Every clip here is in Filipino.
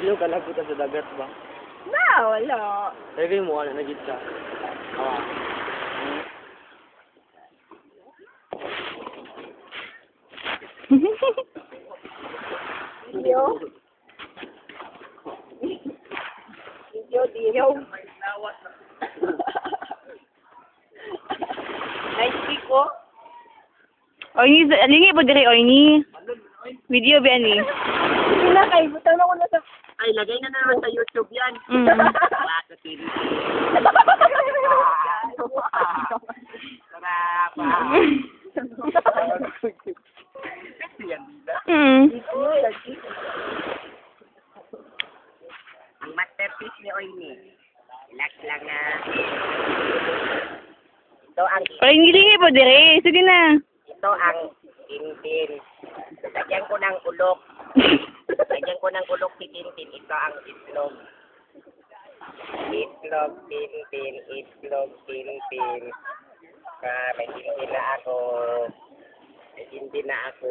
Yung kalabutan sa dagat ba? Na, wala. Lagay mo, ano, nagit ka. Ah. Dio. Dio. Nice pick ko. Oy, lingi po dire oy ni. Video ba ni? Sila kay butang ako na sa Ay, lagay na naman sa YouTube yan. Mm. Wala sa TV. Sarap. Yan nila. Mm. Ang masterpiece ni Oini. Relax lang na. Ito ang Oy, lingi po dire. Sige na. ito ang Tintin. Lagyan ko ng ulok. Lagyan ko ng ulok si Tintin. Ito ang itlog. Itlog, Tintin. Itlog, Tintin. May Tintin na ako. May Tintin na ako.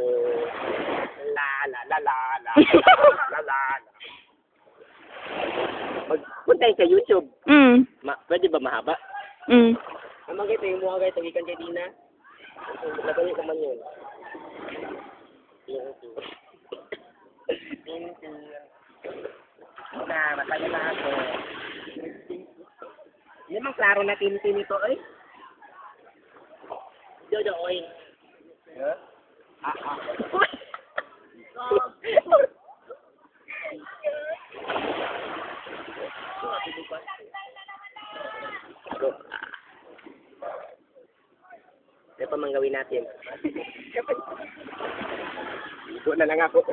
La la la la la. La la la. Punta sa YouTube. Mm. Pwede ba mahaba? Mm. Amang ito yung mukha kayo. Tagikan kay Dina. Laban niyo naman yun. Tintin. Masaya na ako. Hindi mang klaro na Tintin ito, eh. Jojo, oy. Yeah? Ano pa mang gawin natin? Ito na lang ako.